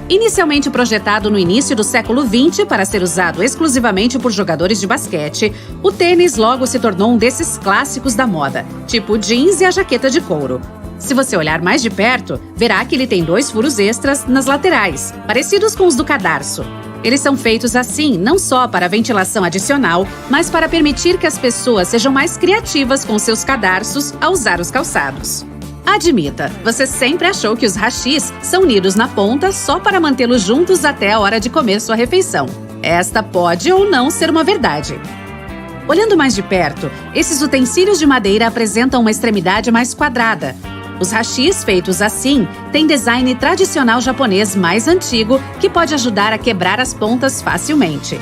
C: Inicialmente projetado no início do século XX para ser usado exclusivamente por jogadores de basquete, o tênis logo se tornou um desses clássicos da moda, tipo o jeans e a jaqueta de couro. Se você olhar mais de perto, verá que ele tem 2 furos extras nas laterais, parecidos com os do cadarço. Eles são feitos assim não só para ventilação adicional, mas para permitir que as pessoas sejam mais criativas com seus cadarços ao usar os calçados. Admita, você sempre achou que os hashis são unidos na ponta só para mantê-los juntos até a hora de comer sua refeição. Esta pode ou não ser uma verdade. Olhando mais de perto, esses utensílios de madeira apresentam uma extremidade mais quadrada. Os hashis feitos assim têm design tradicional japonês mais antigo que pode ajudar a quebrar as pontas facilmente.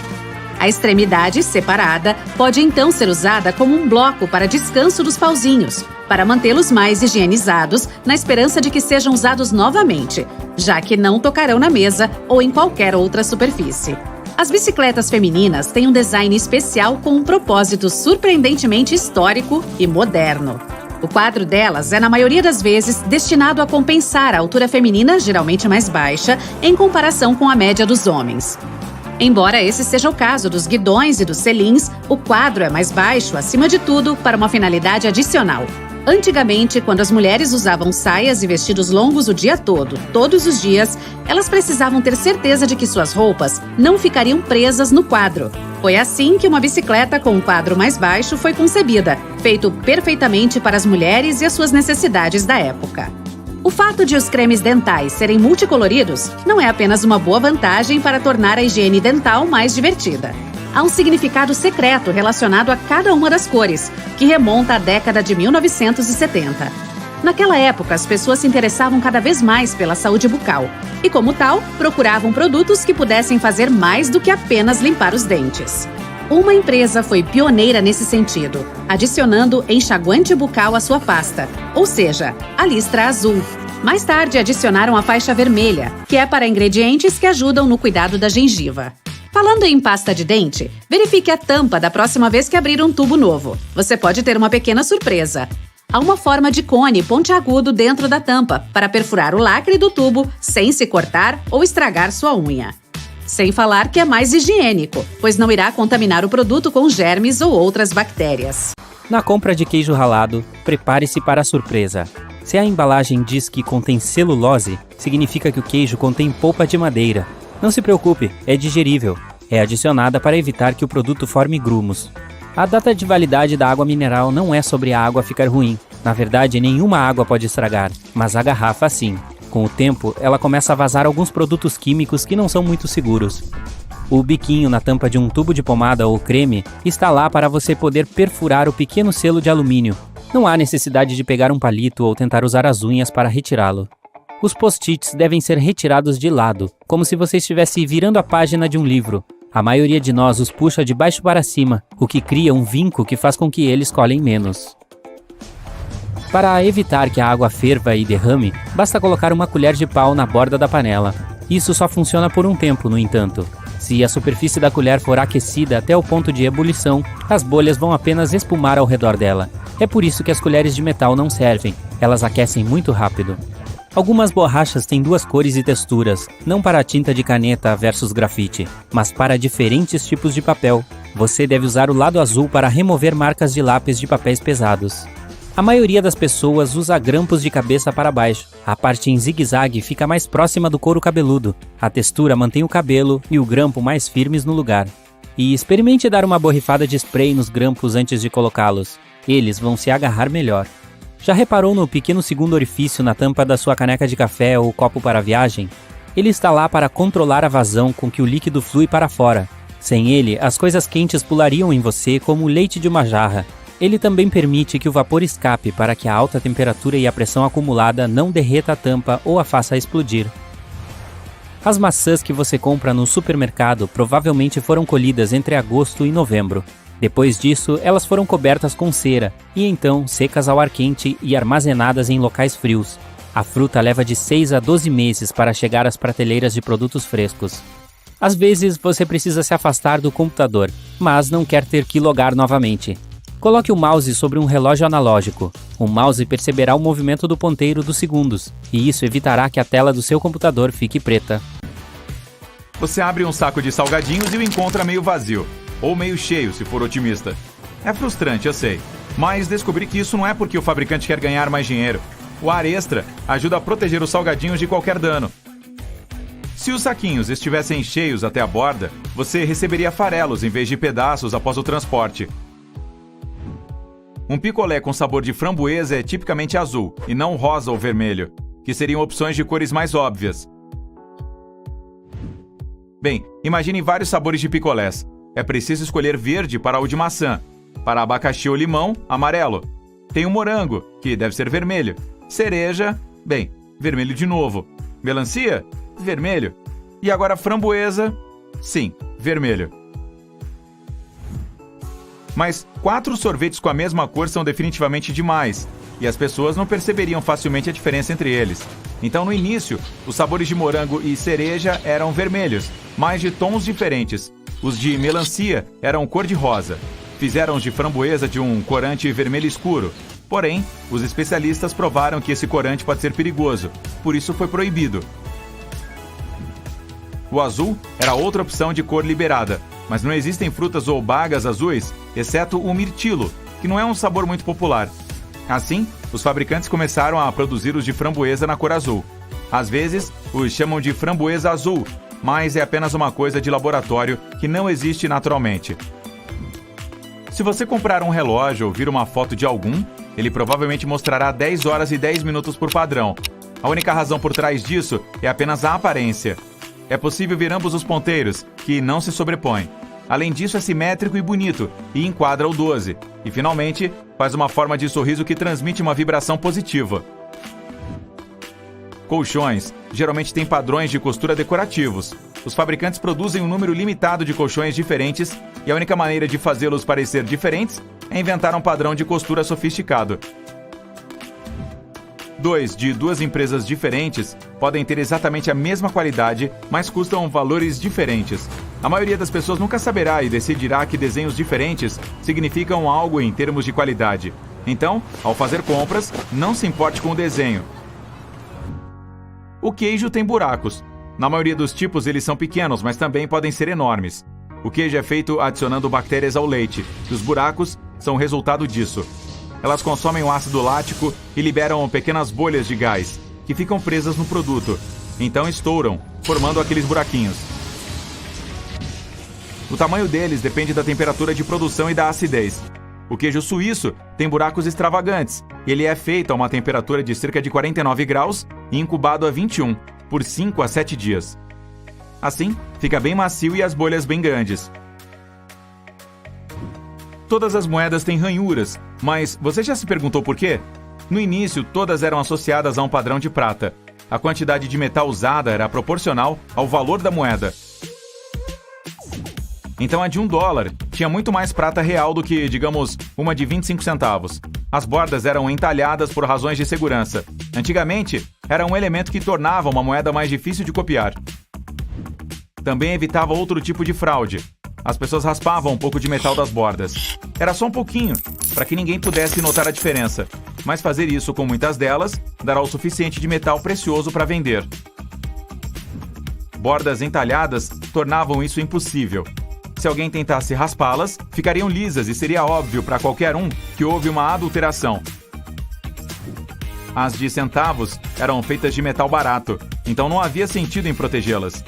C: A extremidade separada pode então ser usada como um bloco para descanso dos pauzinhos, para mantê-los mais higienizados, na esperança de que sejam usados novamente, já que não tocarão na mesa ou em qualquer outra superfície. As bicicletas femininas têm um design especial com um propósito surpreendentemente histórico e moderno. O quadro delas é, na maioria das vezes, destinado a compensar a altura feminina, geralmente mais baixa, em comparação com a média dos homens. Embora esse seja o caso dos guidões e dos selins, o quadro é mais baixo, acima de tudo, para uma finalidade adicional. Antigamente, quando as mulheres usavam saias e vestidos longos o dia todo, todos os dias, elas precisavam ter certeza de que suas roupas não ficariam presas no quadro. Foi assim que uma bicicleta com um quadro mais baixo foi concebida, feito perfeitamente para as mulheres e as suas necessidades da época. O fato de os cremes dentais serem multicoloridos não é apenas uma boa vantagem para tornar a higiene dental mais divertida. Há um significado secreto relacionado a cada uma das cores, que remonta à década de 1970. Naquela época, as pessoas se interessavam cada vez mais pela saúde bucal e, como tal, procuravam produtos que pudessem fazer mais do que apenas limpar os dentes. Uma empresa foi pioneira nesse sentido, adicionando enxaguante bucal à sua pasta, ou seja, a listra azul. Mais tarde, adicionaram a faixa vermelha, que é para ingredientes que ajudam no cuidado da gengiva. Falando em pasta de dente, verifique a tampa da próxima vez que abrir um tubo novo. Você pode ter uma pequena surpresa. Há uma forma de cone pontiagudo dentro da tampa para perfurar o lacre do tubo sem se cortar ou estragar sua unha. Sem falar que é mais higiênico, pois não irá contaminar o produto com germes ou outras bactérias.
B: Na compra de queijo ralado, prepare-se para a surpresa. Se a embalagem diz que contém celulose, significa que o queijo contém polpa de madeira. Não se preocupe, é digerível. É adicionada para evitar que o produto forme grumos. A data de validade da água mineral não é sobre a água ficar ruim. Na verdade, nenhuma água pode estragar, mas a garrafa sim. Com o tempo, ela começa a vazar alguns produtos químicos que não são muito seguros. O biquinho na tampa de um tubo de pomada ou creme está lá para você poder perfurar o pequeno selo de alumínio. Não há necessidade de pegar um palito ou tentar usar as unhas para retirá-lo. Os post-its devem ser retirados de lado, como se você estivesse virando a página de um livro. A maioria de nós os puxa de baixo para cima, o que cria um vinco que faz com que eles colhem menos. Para evitar que a água ferva e derrame, basta colocar uma colher de pau na borda da panela. Isso só funciona por um tempo, no entanto. Se a superfície da colher for aquecida até o ponto de ebulição, as bolhas vão apenas espumar ao redor dela. É por isso que as colheres de metal não servem, elas aquecem muito rápido. Algumas borrachas têm duas cores e texturas, não para a tinta de caneta versus grafite, mas para diferentes tipos de papel. Você deve usar o lado azul para remover marcas de lápis de papéis pesados. A maioria das pessoas usa grampos de cabeça para baixo. A parte em zigue-zague fica mais próxima do couro cabeludo. A textura mantém o cabelo e o grampo mais firmes no lugar. E experimente dar uma borrifada de spray nos grampos antes de colocá-los. Eles vão se agarrar melhor. Já reparou no pequeno segundo orifício na tampa da sua caneca de café ou copo para viagem? Ele está lá para controlar a vazão com que o líquido flui para fora. Sem ele, as coisas quentes pulariam em você como o leite de uma jarra. Ele também permite que o vapor escape para que a alta temperatura e a pressão acumulada não derreta a tampa ou a faça explodir. As maçãs que você compra no supermercado provavelmente foram colhidas entre agosto e novembro. Depois disso, elas foram cobertas com cera e então secas ao ar quente e armazenadas em locais frios. A fruta leva de 6 a 12 meses para chegar às prateleiras de produtos frescos. Às vezes, você precisa se afastar do computador, mas não quer ter que logar novamente. Coloque o mouse sobre um relógio analógico. O mouse perceberá o movimento do ponteiro dos segundos, e isso evitará que a tela do seu computador fique preta.
D: Você abre um saco de salgadinhos e o encontra meio vazio, ou meio cheio, se for otimista. É frustrante, eu sei, mas descobri que isso não é porque o fabricante quer ganhar mais dinheiro. O ar extra ajuda a proteger os salgadinhos de qualquer dano. Se os saquinhos estivessem cheios até a borda, você receberia farelos em vez de pedaços após o transporte. Um picolé com sabor de framboesa é tipicamente azul, e não rosa ou vermelho, que seriam opções de cores mais óbvias. Bem, imagine vários sabores de picolés. É preciso escolher verde para o de maçã. Para abacaxi ou limão, amarelo. Tem o morango, que deve ser vermelho. Cereja, bem, vermelho de novo. Melancia, vermelho. E agora framboesa, sim, vermelho. Mas 4 sorvetes com a mesma cor são definitivamente demais, e as pessoas não perceberiam facilmente a diferença entre eles. Então, no início, os sabores de morango e cereja eram vermelhos, mas de tons diferentes. Os de melancia eram cor-de-rosa. Fizeram os de framboesa de um corante vermelho escuro. Porém, os especialistas provaram que esse corante pode ser perigoso, por isso foi proibido. O azul era outra opção de cor liberada, mas não existem frutas ou bagas azuis, exceto o mirtilo, que não é um sabor muito popular. Assim, os fabricantes começaram a produzir os de framboesa na cor azul. Às vezes, os chamam de framboesa azul, mas é apenas uma coisa de laboratório que não existe naturalmente. Se você comprar um relógio ou vir uma foto de algum, ele provavelmente mostrará 10 horas e 10 minutos por padrão. A única razão por trás disso é apenas a aparência. É possível ver ambos os ponteiros, que não se sobrepõem. Além disso, é simétrico e bonito, e enquadra o 12. E, finalmente, faz uma forma de sorriso que transmite uma vibração positiva. Colchões geralmente têm padrões de costura decorativos. Os fabricantes produzem um número limitado de colchões diferentes, e a única maneira de fazê-los parecer diferentes é inventar um padrão de costura sofisticado. 2 de 2 empresas diferentes podem ter exatamente a mesma qualidade, mas custam valores diferentes. A maioria das pessoas nunca saberá e decidirá que desenhos diferentes significam algo em termos de qualidade. Então, ao fazer compras, não se importe com o desenho. O queijo tem buracos. Na maioria dos tipos, eles são pequenos, mas também podem ser enormes. O queijo é feito adicionando bactérias ao leite, e os buracos são o resultado disso. Elas consomem o ácido lático e liberam pequenas bolhas de gás, que ficam presas no produto. Então estouram, formando aqueles buraquinhos. O tamanho deles depende da temperatura de produção e da acidez. O queijo suíço tem buracos extravagantes. Ele é feito a uma temperatura de cerca de 49 graus e incubado a 21, por 5 a 7 dias. Assim, fica bem macio e as bolhas bem grandes. Todas as moedas têm ranhuras, mas você já se perguntou por quê? No início, todas eram associadas a um padrão de prata. A quantidade de metal usada era proporcional ao valor da moeda. Então a de $1 tinha muito mais prata real do que, digamos, uma de 25 centavos. As bordas eram entalhadas por razões de segurança. Antigamente, era um elemento que tornava uma moeda mais difícil de copiar. Também evitava outro tipo de fraude. As pessoas raspavam um pouco de metal das bordas. Era só um pouquinho, para que ninguém pudesse notar a diferença. Mas fazer isso com muitas delas dará o suficiente de metal precioso para vender. Bordas entalhadas tornavam isso impossível. Se alguém tentasse raspá-las, ficariam lisas e seria óbvio para qualquer um que houve uma adulteração. As de centavos eram feitas de metal barato, então não havia sentido em protegê-las.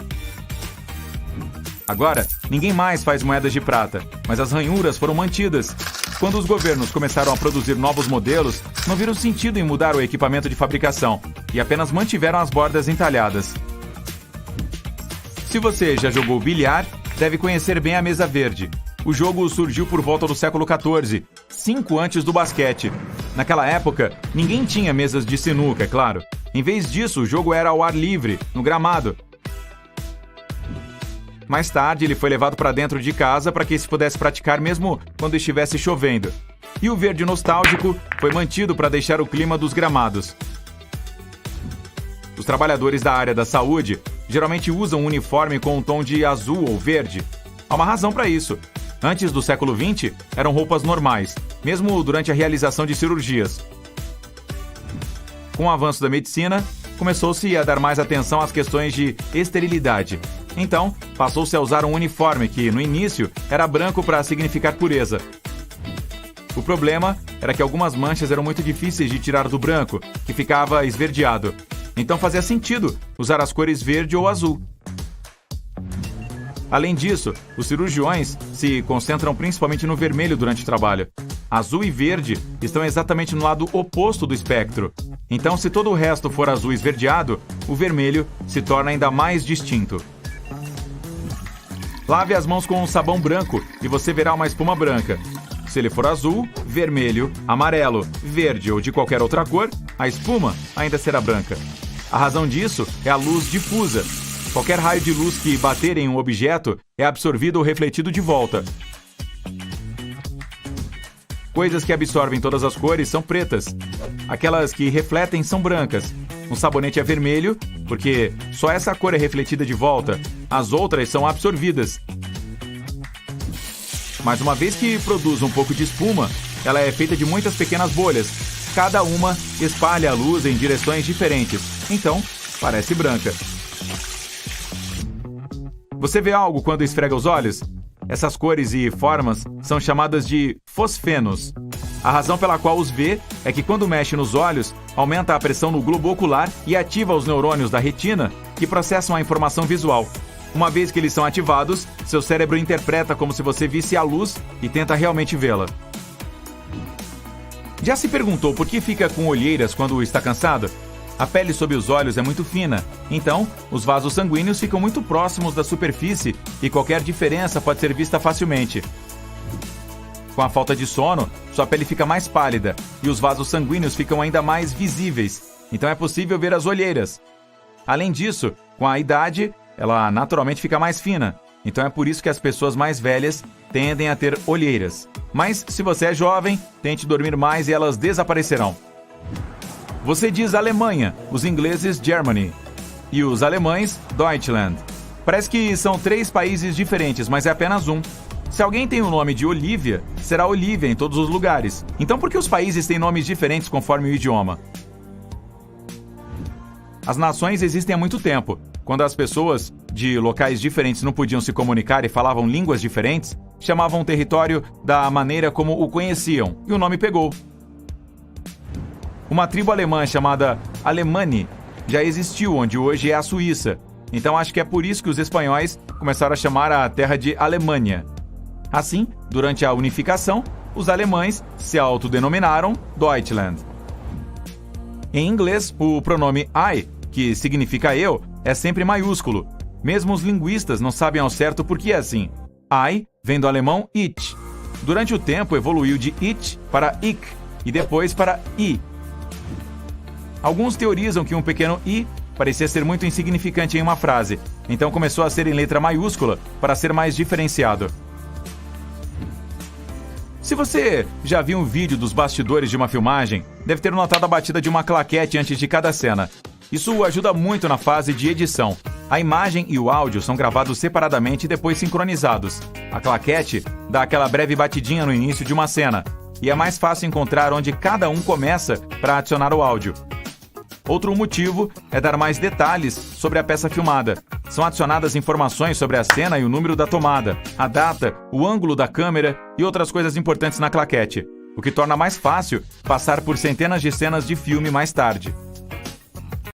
D: Agora, ninguém mais faz moedas de prata, mas as ranhuras foram mantidas. Quando os governos começaram a produzir novos modelos, não viram sentido em mudar o equipamento de fabricação e apenas mantiveram as bordas entalhadas. Se você já jogou bilhar, deve conhecer bem a mesa verde. O jogo surgiu por volta do século XIV, 5 antes do basquete. Naquela época, ninguém tinha mesas de sinuca, é claro. Em vez disso, o jogo era ao ar livre, no gramado. Mais tarde, ele foi levado para dentro de casa para que se pudesse praticar mesmo quando estivesse chovendo. E o verde nostálgico foi mantido para deixar o clima dos gramados. Os trabalhadores da área da saúde geralmente usam um uniforme com um tom de azul ou verde. Há uma razão para isso. Antes do século XX, eram roupas normais, mesmo durante a realização de cirurgias. Com o avanço da medicina, começou-se a dar mais atenção às questões de esterilidade. Então, passou-se a usar um uniforme que, no início, era branco para significar pureza. O problema era que algumas manchas eram muito difíceis de tirar do branco, que ficava esverdeado. Então fazia sentido usar as cores verde ou azul. Além disso, os cirurgiões se concentram principalmente no vermelho durante o trabalho. Azul e verde estão exatamente no lado oposto do espectro. Então, se todo o resto for azul esverdeado, o vermelho se torna ainda mais distinto. Lave as mãos com um sabão branco e você verá uma espuma branca. Se ele for azul, vermelho, amarelo, verde ou de qualquer outra cor, a espuma ainda será branca. A razão disso é a luz difusa. Qualquer raio de luz que bater em um objeto é absorvido ou refletido de volta. Coisas que absorvem todas as cores são pretas. Aquelas que refletem são brancas. Um sabonete é vermelho, porque só essa cor é refletida de volta. As outras são absorvidas. Mas uma vez que produz um pouco de espuma, ela é feita de muitas pequenas bolhas. Cada uma espalha a luz em direções diferentes. Então, parece branca. Você vê algo quando esfrega os olhos? Essas cores e formas são chamadas de fosfenos. A razão pela qual os vê é que quando mexe nos olhos, aumenta a pressão no globo ocular e ativa os neurônios da retina, que processam a informação visual. Uma vez que eles são ativados, seu cérebro interpreta como se você visse a luz e tenta realmente vê-la. Já se perguntou por que fica com olheiras quando está cansado? A pele sob os olhos é muito fina, então os vasos sanguíneos ficam muito próximos da superfície e qualquer diferença pode ser vista facilmente. Com a falta de sono, sua pele fica mais pálida e os vasos sanguíneos ficam ainda mais visíveis, então é possível ver as olheiras. Além disso, com a idade, ela naturalmente fica mais fina, então é por isso que as pessoas mais velhas tendem a ter olheiras. Mas se você é jovem, tente dormir mais e elas desaparecerão. Você diz Alemanha, os ingleses Germany e os alemães Deutschland. Parece que são 3 países diferentes, mas é apenas um. Se alguém tem o nome de Olivia, será Olivia em todos os lugares. Então por que os países têm nomes diferentes conforme o idioma? As nações existem há muito tempo. Quando as pessoas de locais diferentes não podiam se comunicar e falavam línguas diferentes, chamavam o território da maneira como o conheciam, e o nome pegou. Uma tribo alemã chamada Alemanni já existiu onde hoje é a Suíça. Então acho que é por isso que os espanhóis começaram a chamar a terra de Alemanha. Assim, durante a unificação, os alemães se autodenominaram Deutschland. Em inglês, o pronome I, que significa eu, é sempre maiúsculo. Mesmo os linguistas não sabem ao certo por que é assim. I vem do alemão ich. Durante o tempo evoluiu de ich para ich e depois para I. Alguns teorizam que um pequeno i parecia ser muito insignificante em uma frase, então começou a ser em letra maiúscula para ser mais diferenciado. Se você já viu um vídeo dos bastidores de uma filmagem, deve ter notado a batida de uma claquete antes de cada cena. Isso ajuda muito na fase de edição. A imagem e o áudio são gravados separadamente e depois sincronizados. A claquete dá aquela breve batidinha no início de uma cena, e é mais fácil encontrar onde cada um começa para adicionar o áudio. Outro motivo é dar mais detalhes sobre a peça filmada. São adicionadas informações sobre a cena e o número da tomada, a data, o ângulo da câmera e outras coisas importantes na claquete, o que torna mais fácil passar por centenas de cenas de filme mais tarde.